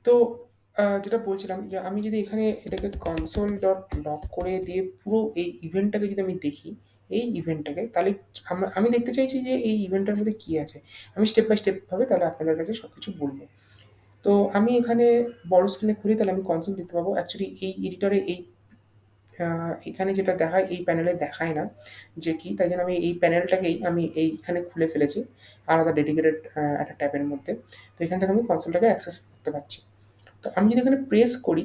তো যেটা বলছিলাম যে আমি যদি এখানে এটাকে console.log করে দিয়ে পুরো এই ইভেন্টটাকে যদি আমি দেখি, এই ইভেন্টটাকে তাহলে আমি দেখতে চাইছি যে এই ইভেন্টটার মধ্যে কি আছে? আমি স্টেপ বাই স্টেপ ভাবে তাহলে আপনাদের কাছে সবকিছু বলব। তো আমি এখানে বড় স্ক্রিনে খুলি তাহলে আমি কনসোল দেখতে পাবো। অ্যাকচুয়ালি এই এডিটরে আ এখানে যেটা দেখায় এই প্যানেলে দেখায় না যে কি, তাই জন্য আমি এই প্যানেলটাকেই আমি এইখানে খুলে ফেলেছি আলাদা ডেডিকেটেড একটা ট্যাবের মধ্যে। তো এখান থেকে আমি কনসোলটাকে অ্যাক্সেস করতে পারছি। তো আমি যদি এখানে প্রেস করি,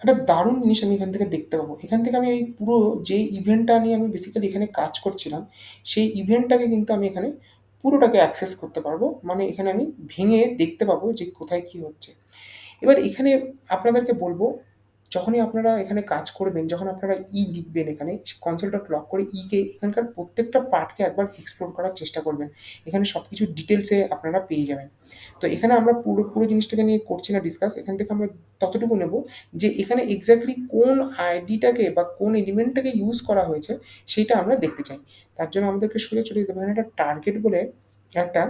একটা দারুণ জিনিস আমি এখান থেকে দেখতে পাবো। এখান থেকে আমি এই পুরো যে ইভেন্টটা নিয়ে আমি বেসিক্যালি এখানে কাজ করছিলাম, সেই ইভেন্টটাকে কিন্তু আমি এখানে পুরোটাকে অ্যাক্সেস করতে পারবো। মানে এখানে আমি ভেঙে দেখতে পাবো যে কোথায় কি হচ্ছে। এবার এখানে আপনাদেরকে বলব, যখনই আপনারা এখানে কাজ করবেন, যখন আপনারা লিখবেন এখানে কনসোলটা লক করে কে এখানকার প্রত্যেকটা পার্টকে একবার এক্সপ্লোর করার চেষ্টা করবেন। এখানে সবকিছু ডিটেইলসে আপনারা পেয়ে যাবেন। তো এখানে আমরা পুরো জিনিসটাকে নিয়ে করছি না ডিসকাস। এখান থেকে আমরা ততটুকু নেব যে এখানে এক্সাক্টলি কোন আইডিটাকে বা কোন এলিমেন্টটাকে ইউজ করা হয়েছে সেইটা আমরা দেখতে চাই। তার জন্য আমাদেরকে সোজা চলে যেতে হবে। এখানে একটা টার্গেট বলে একটা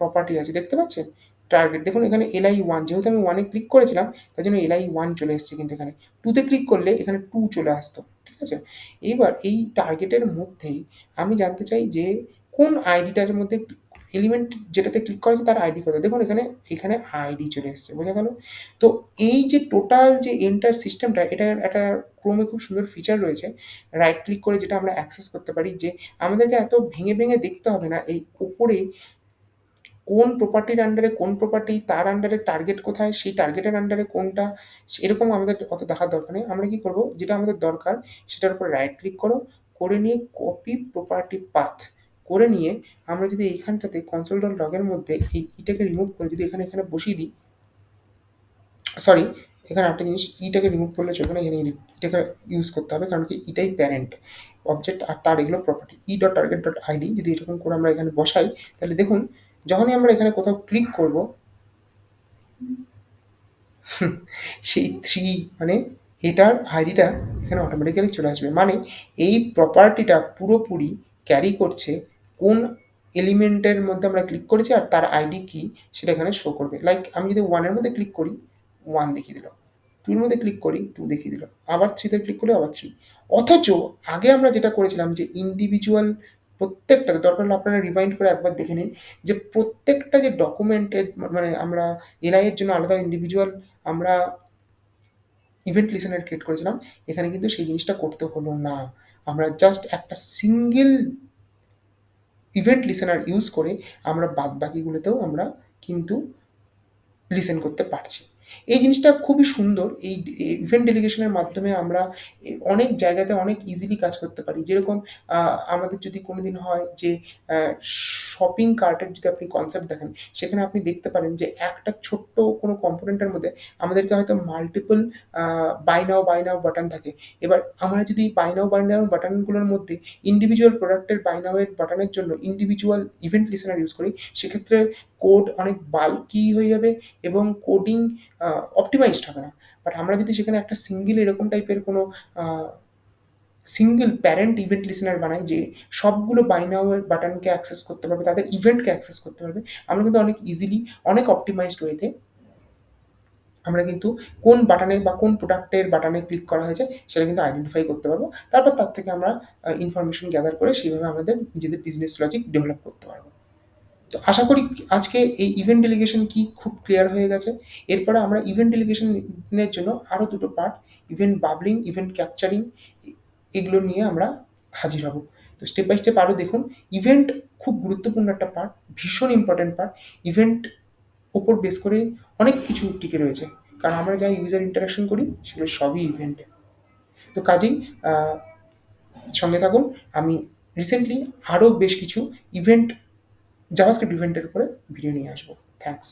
প্রপার্টি আছে। দেখতে পাচ্ছেন? টার্গেট দেখুন এখানে li1 যেহেতু আমি 1 এ ক্লিক করেছিলাম তার জন্য li1 চলে এসেছে কিন্তু এখানে। 2 তে ক্লিক করলে এখানে 2 চলে আসতো। ঠিক আছে? এইবার এই টার্গেটের মধ্যেই আমি জানতে চাই যে কোন আইডিটার মধ্যে এলিমেন্ট যেটাতে ক্লিক করা হয়েছে তার আইডি কত? দেখুন এখানে আইডি চলে এসছে। বোঝা গেল? তো এই যে টোটাল যে এন্টার সিস্টেমটা এটার একটা ক্রোমে খুব সুন্দর ফিচার রয়েছে। রাইট ক্লিক করে যেটা আমরা অ্যাক্সেস করতে পারি যে আমাদেরকে এত ভেঙে দেখতে হবে না। এই উপরেই কোন প্রপার্টির আন্ডারে কোন প্রপার্টি, তার আন্ডারে টার্গেট কোথায়, সেই টার্গেটের আন্ডারে কোনটা, এরকম আমাদের অত দেখার দরকার নেই। আমরা কি করব, যেটা আমাদের দরকার সেটার উপর রাইট ক্লিক করে নিয়ে কপি প্রপার্টি পাথ করে নিয়ে আমরা যদি এইখানটাতে console.log এর মধ্যে এটাকে রিমুভ করে যদি এখানে বসিয়ে দিই, সরি, এখানে একটা জিনিস টাকে রিমুভ করলে চলবে না, এখানে এটাকে ইউজ করতে হবে কারণ কি এটাই প্যারেন্ট অবজেক্ট আর তার এগুলো প্রপার্টি target.id যদি এরকম করে আমরা এখানে বসাই তাহলে দেখুন যখনই আমরা এখানে কোথাও ক্লিক করব সেই থ্রি মানে এটার আইডিটা এখানে অটোমেটিক্যালি চলে আসবে। মানে এই প্রপার্টিটা পুরোপুরি ক্যারি করছে কোন এলিমেন্টের মধ্যে আমরা ক্লিক করেছি আর তার আইডি কি সেটা এখানে শো করবে। লাইক আমি যদি 1 এর মধ্যে ক্লিক করি 1 দেখিয়ে দিল। 2 এর মধ্যে ক্লিক করি 2 দেখিয়ে দিল। আবার 3 তে ক্লিক করলে আবার 3। অথচ আগে আমরা যেটা করেছিলাম যে ইন্ডিভিজুয়াল প্রত্যেকটাতে দরকার হলে আপনারা রিমাইন্ড করে একবার দেখে নিন যে প্রত্যেকটা যে ডকুমেন্টেড মানে আমরা এনআই এর জন্য আলাদা ইন্ডিভিজুয়াল আমরা ইভেন্ট লিসেনার ক্রিয়েট করেছিলাম। এখানে কিন্তু সেই জিনিসটা করতে হলো না। আমরা জাস্ট একটা সিঙ্গেল ইভেন্ট লিসেনার ইউজ করে আমরা বাদবাকিগুলোতেও আমরা কিন্তু লিসেন করতে পারছি। এই জিনিসটা খুবই সুন্দর। এই ইভেন্ট ডেলিগেশনের মাধ্যমে আমরা অনেক জায়গাতে অনেক ইজিলি কাজ করতে পারি। যেরকম আ আমাদের যদি কোনোদিন হয় যে অ্যা শপিং কার্টের যদি আপনি কনসেপ্ট দেখেন, সেখানে আপনি দেখতে পারেন যে একটা ছোট্ট কোনো কম্পোনেন্টের মধ্যে আমাদেরকে হয়তো multiple a buy now button থাকে। এবার আমরা যদি বাই নাও বাটনগুলোর মধ্যে ইন্ডিভিজুয়াল প্রোডাক্টের বাই নাও এর বাটনের জন্য ইন্ডিভিজুয়াল ইভেন্ট লিসেনার ইউজ করি, সেক্ষেত্রে কোড অনেক বাল্কি হয়ে যাবে এবং কোডিং অপটিমাইজড হবে না। বাট আমরা যদি সেখানে একটা সিঙ্গেল এরকম টাইপের কোনো a single parent event listener বানাই যে সবগুলো বাই নাও এর বাটনকে অ্যাক্সেস করতে পারবে, তাদের ইভেন্টকে অ্যাক্সেস করতে পারবে। আমরা কিন্তু অনেক ইজিলি অনেক অপটিমাইজড ওয়েতে আমরা কিন্তু কোন বাটনে বা কোন প্রোডাক্টের বাটনে ক্লিক করা হয়েছে সেটা কিন্তু আইডেন্টিফাই করতে পারবো। তারপর তার থেকে আমরা ইনফরমেশন গ্যাদার করে সেইভাবে আমাদের নিজেদের বিজনেস লজিক ডেভেলপ করতে পারবো। তো আশা করি আজকে এই ইভেন্ট ডেলিগেশন কি খুব ক্লিয়ার হয়ে গেছে। এরপরে আমরা ইভেন্ট ডেলিগেশন এর জন্য আরো দুটো পার্ট ইভেন্ট বাবলিং, ইভেন্ট ক্যাপচারিং এগুলো নিয়ে আমরা হাজির হব। তো স্টেপ বাই স্টেপ আরো দেখুন। ইভেন্ট খুব গুরুত্বপূর্ণ একটা পার্ট, ভীষণ ইম্পোর্টেন্ট পার্ট। ইভেন্ট উপর বেস করে অনেক কিছু টিকে রয়েছে। কারণ আমরা যা ইউজার ইন্টারেকশন করি সেগুলো সবই ইভেন্ট। তো কাজেই আ সঙ্গে থাকুন। আমি রিসেন্টলি আরো বেশ কিছু ইভেন্ট জাভাস্ক্রিপ্ট ইভেন্টের উপরে ভিডিও নিয়ে আসবো। থ্যাংকস।